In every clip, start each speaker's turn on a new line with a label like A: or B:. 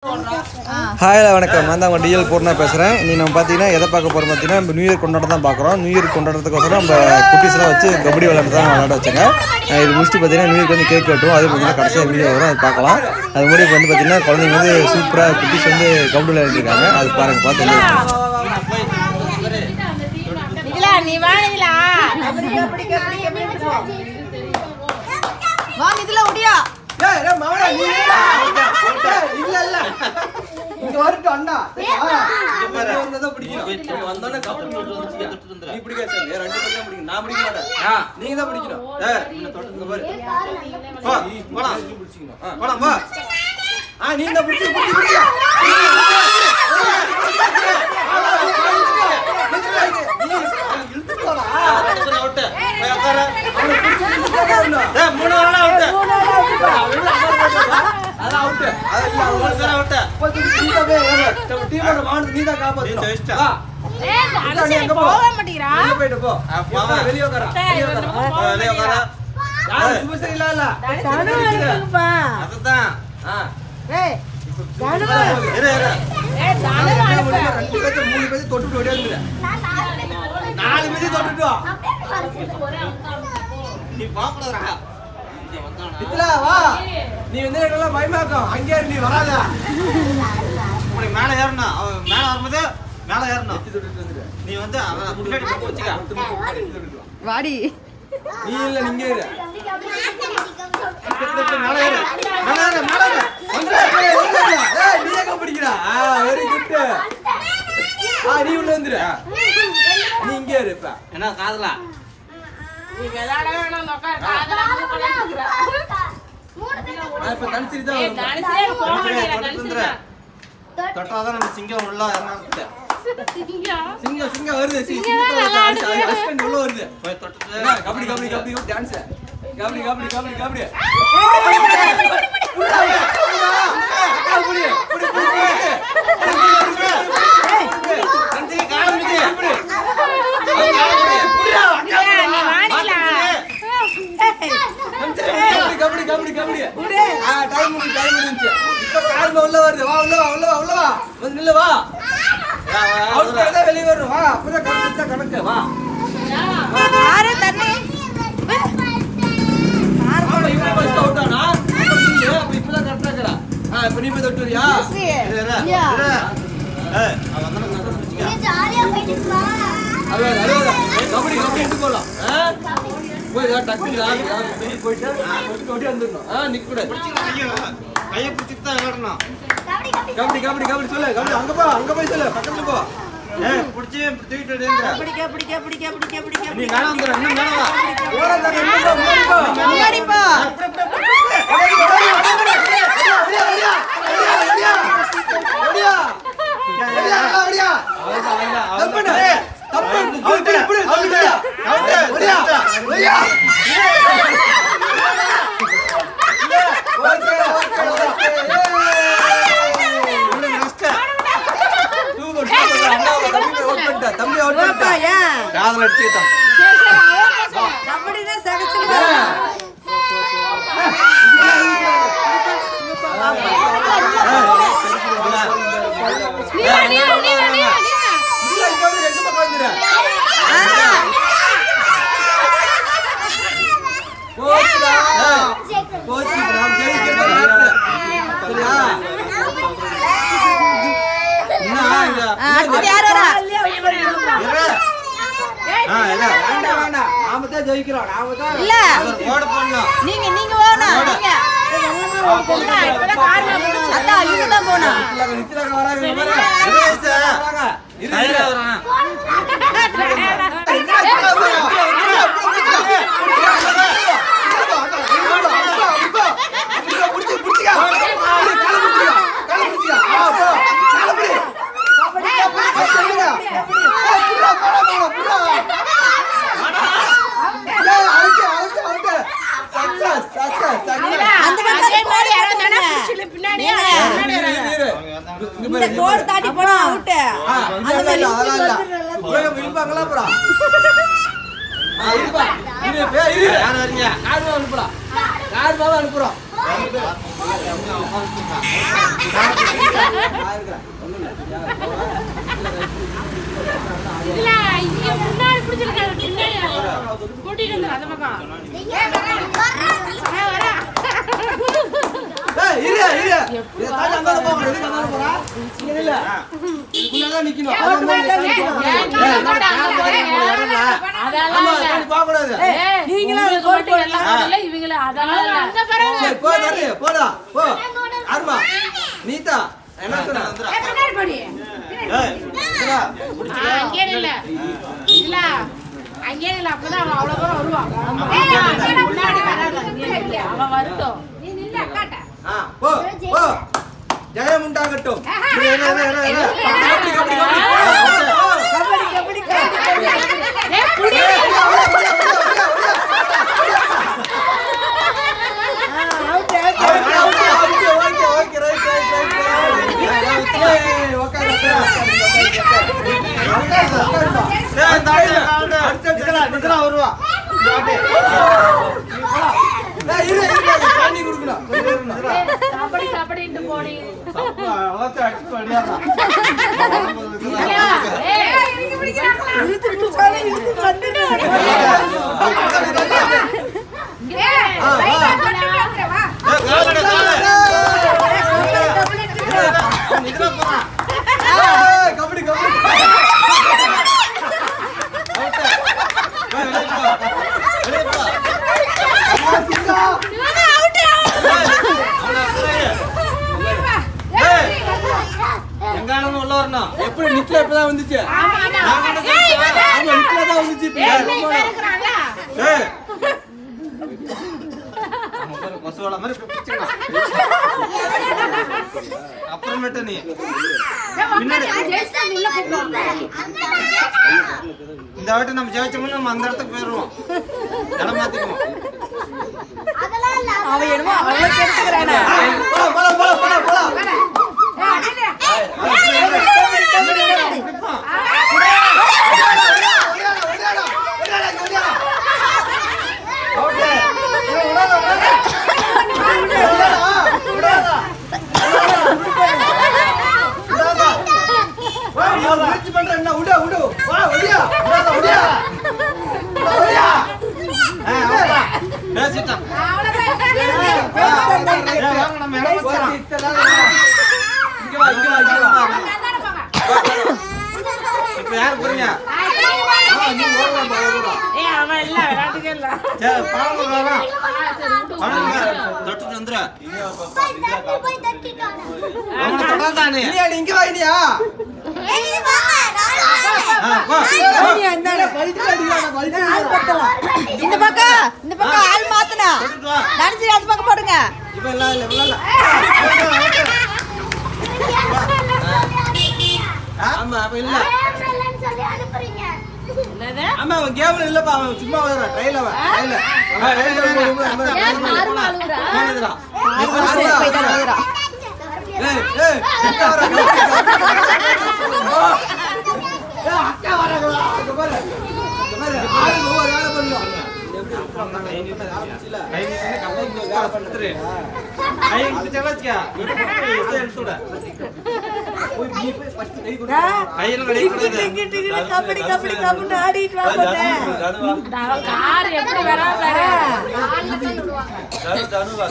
A: Hi வணக்கம். நான் தான் உங்கள் டிஎல் பூர்ணா பேசுகிறேன். இன்றைக்கி நம்ம பார்த்தீங்கன்னா எதை பார்க்க போகிறோம் பார்த்தீங்கன்னா நம்ம நியூ இயர் கொண்டாட்டம் தான் பார்க்குறோம். நியூ இயர் கொண்டாடுறதுக்கோசரம் நம்ம குட்டீஸ்லாம் வச்சு கபடி விளையாட்டு தான் விளையாட வச்சாங்க. இது முடிச்சுட்டு பார்த்தீங்கன்னா நியூ இயர்க்கு வந்து கேக் வெட்டுவோம். அது பார்த்தீங்கன்னா கடைசியாக வீடியோ வரும், அது பார்க்கலாம். அது முன்னாடி வந்து பார்த்தீங்கன்னா குழந்தைங்க வந்து சூப்பராக குட்டீஸ் வந்து கபடி விளையாடிருக்காங்க. அது பாருங்கள், பார்த்து
B: நீ வந்து பயமாக்கும் அங்கே நீ வராத மேல ஏறணும். மேல வரும்போது மேல ஏறணும். நீ வந்து
C: வாடி
B: நீ இல்ல நீங்க ஏறு. மேல ஏறு மேல ஏறு மேல ஏறு. நீ எங்க பிடிக்கிறா? Very good. நீ உள்ள வந்துரு. நீ இங்க ஏறு. இப்ப என்ன காதலா நீ விளையாட வேணாம். காதலா இப்ப கன்சிரி தான் தொட்டாதான் நம்ம சிங்கம் உள்ள சிங்கம் வருது. ஹஸ்பண்ட் உள்ள வருது. கபடி கபடி கபடி டான்ஸ் கபடி கபடி கபடி கபடி கபடி கபடி கபடி டைம் முடிஞ்சு. இப்ப கால் உள்ள வருது. வா உள்ள வா உள்ள வா உள்ள வா வந்து நில்ல. வா அவுட் பண்ணா வெளிய வரும். வா அப்பதான் கணக்கு கணக்கு. வா
C: ஆறு தண்ணி
B: ஆமா இவன் ஃபர்ஸ்ட் அவுட் ஆனா அப்ப இப்பதான் கரெக்ட்டா இருக்கடா. இப்ப நீ போய் தொட்டு வரியா? அவன் வந்தா நீ ஜாலியா போயிட்டு வா. அட கபடி கபடி எடுத்து போலாம். போய் டக்கு போயிட்டு ஓடி வந்துடணும். நிக்க கூட கையை பிடிச்சிட்டு தான் ஏறணும். கபடி கபடி கபடி சொல்லு. கபடி அங்க போய் சொல்லு. பக்கத்துல போ. பிடிச்சி தூக்கிட்டு
C: பிடிக்க பிடிக்க பிடிக்க பிடிக்க பிடிக்க
B: நீ மேல வந்துரு. இன்னும் மேல வா. ஓட தர முன்னாடி போ.
C: முன்னாடி போ.
B: காதல் அடிச்சுட்டான்.
C: கபடினா சகச்சல நீங்க இந்த கோடு தாண்டி போனா அவுட்.
B: அந்த வில்பாங்களா போறா. இருப்பா. இரு பே இரு. யார் வரீங்க? கார் அனுப்புறோம். கார் அனுப்புறோம்.
D: இல்ல இங்க முன்னாடி பிடிச்சிருக்காரு பின்னாடி கூட்டிட்டு வந்து அந்த பக்கம் வர
B: ஏய் இரு தாடி அங்க போங்க எதுக்கு அங்க போறா இங்க இல்ல இதுக்குள்ள தான் நிக்கணும்
D: அதெல்லாம்
B: தாடி போக கூடாது
C: நீங்களே கோட்
D: எல்லாம் இல்ல இவங்கள அதெல்லாம் அங்க பாருங்க
B: சரி போ தாடி போடா போ ஆர்மா நீதா என்ன சொன்னா
D: பின்னாடி போடி
B: ஏய் இதுடா
D: அங்கே இல்ல இல்ல அங்கே இல்ல அப்பதான் அவன் அவ்வளவு தூரம் வருவான் முன்னாடி வராத அவன் வரட்டும் நீ நில்ல காட்ட
B: போ போ ஜெயம் உண்டாகட்டும்
C: கபடி கபடி
D: ஏய் புடி கபடி கபடின்னு போடி
B: கபடி கபடி எங்காலும் உள்ள வரணும் எப்படி நிக்கல இப்பதான் வந்துச்சு நிக்கல தான் வந்துச்சு கொசுவள மாதிரி அப்புறமேட்டு நீ இந்த வாட்டி நம்ம ஜெயிச்சோம்னா நம்ம அந்த இடத்துக்கு போயிடுவோம் இடம் மாத்திக்குவோம்
C: அவன் என்னமோ அவ்வளவு கேட்டுக்கிறானே
B: போலாம் போலாம் போலாம் போலாம் இப்ப யாரு போறீங்க
D: அவன் இல்ல விளையாட்டுக்கே இல்ல
B: இங்க வாங்கினியா
C: இந்த பக்கம் ஆள் மாத்தனா நினைச்சு அந்த பக்கம் போடுங்க
B: இப்ப எல்லாம் இல்ல இல்ல ஆமா அப்ப இல்ல ஆமா அவன் கேம்ல இல்லப்பா அவன் சும்மா வரான் ட்ரைல அவன் ட்ரைல ஏய் ஏய் அக்கா வர அக்கா வர இங்க பாரு இங்க பாரு ஆளு ஒவ்வொரு வேலை பண்ணும் கை நீட்டு கல்லை இங்க வேலை பண்றே கை நீட்டு செலச்சா எடுத்துட போய் நீ போய் ஃபர்ஸ்ட் கை கொடு கையில கை கொடு
C: கபடி கபடி கபடி ஆடிட்டு வா போதே
D: அவன் கார் எப்படி வரா பாரு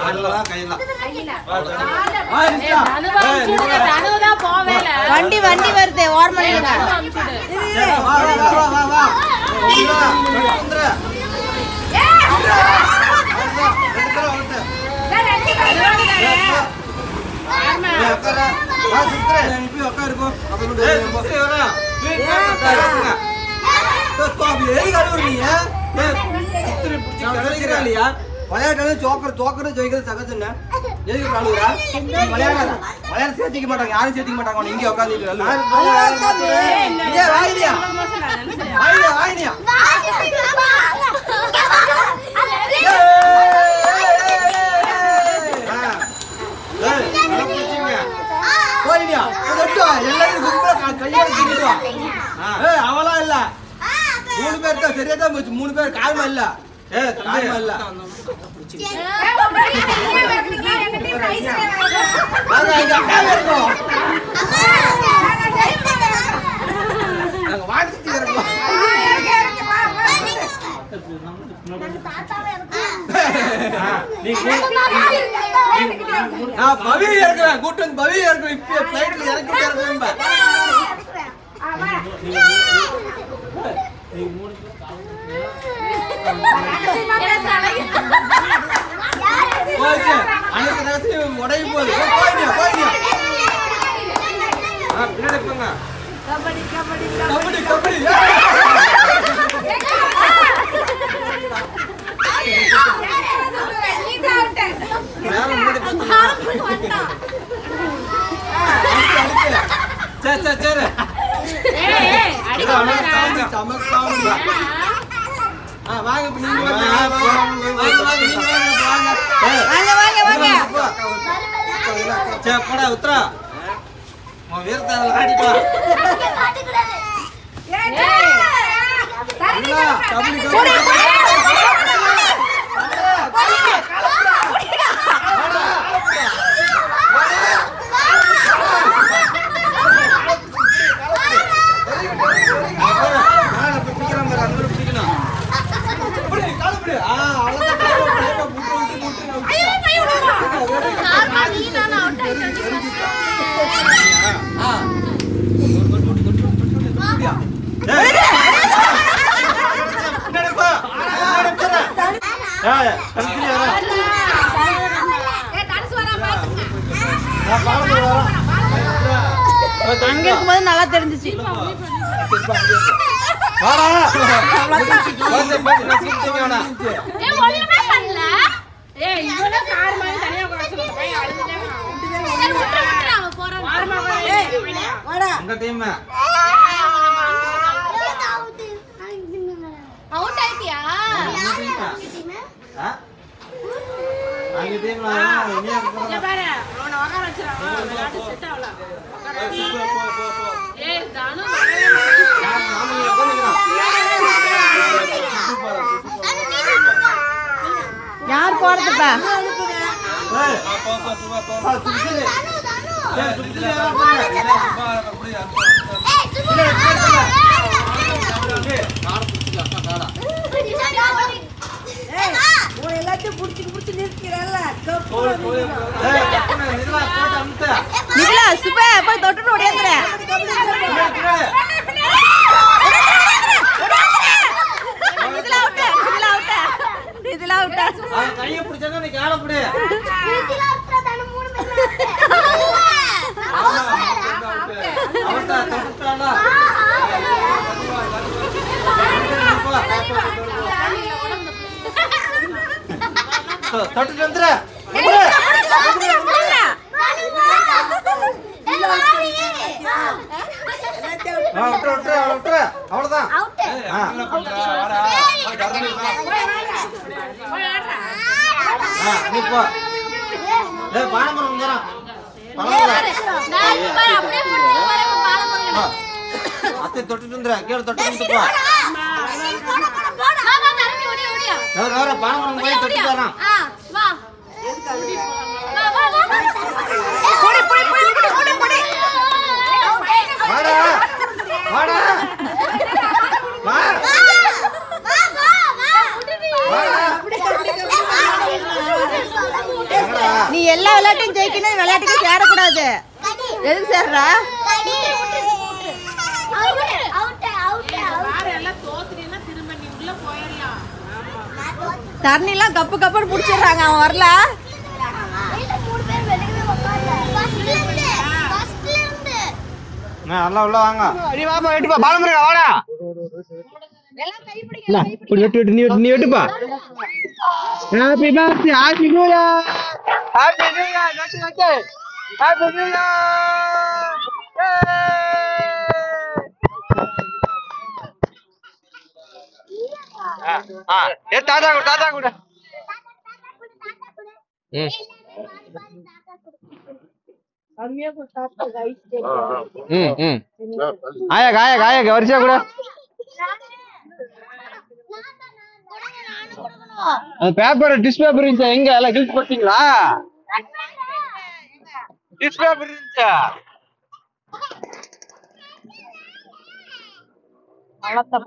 B: கால்ல கையில
D: தனுதான் போவேல
C: வண்டி வருது ஓர்மணிங்க
B: வா வா வா வா வந்துரு விளையாட்டு சோக்கர் ஜெயிக்கிறது சகஜம் எதுக்கு அழுகுறா விளையாட சேர்த்திக்க மாட்டாங்க யாரும் சேர்த்திக்க மாட்டாங்க இங்க உட்காந்து வாயிலியா வாயிலியா போயினியா எல்லாரும் கையா அவளா இல்ல 3 பேர் தான் சரியா தான் போச்சு 3 பேர் காயமா இல்ல காயமா இல்ல பவியை இருக்கிறேன் கூட்டு வந்து பவியை இருக்கிறேன் இப்ப பிளைட்ல இறக்கி உடைய போகுது பின்னாடி போங்க கபடி கபடி கபடி கபடி உத்தரா வீரத்தை ஆடிப்பா
C: அங்க இருக்கும்போது நல்லா தெரிஞ்சிச்சு. யார் போறதுப்பா? எல்லாத்தையும் புடிச்சு புடிச்சு நிறுத்திக்கிறல்ல. நிகழ சுப போய் தொட்டுட்டு ஓடியாந்துற. இதுல அவுட் கையை பிடிச்சா நீ கால புடி. இதுல அவுட் தான மூணு பேர். அவுட் தொட்டுட்டானா? தொட்டுட்டு வந்துற. அவ்வளவுதான். அத்தை தொட்டுட்டு வந்துற. கீழே தொட்டு பானமரம் போய் தொட்டு போறான். நீ எல்லா விளையாட்டையும் ஜெயிக்கணும். விளையாட்டுக்கு சேரக்கூடாது. எதுக்கு சேர்றா? தண்ணிலாம் கப்பு கப்புன்னு புடிச்சிடுறாங்க. அவன் வரல. நல்லா உள்ள வாங்க. நீ வாப்பா வெட்டுப்பா. பாலமுருகா வாடா. நீ வெட்டுப்பா. Happy birthday. Happy new year. Happy new year. Happy new year. ஏ தாத்தா கூட தாத்தா கூட. ஆயா காயா காயா வரிசையா கூட.
B: அந்த பேப்பர் டிஷ் பேப்பர் இருந்துச்சா எங்க எல்லாம் கிழிச்சு போட்டீங்களா? டிஷ் பேப்பர் இருந்துச்சா?
D: வளர்த்த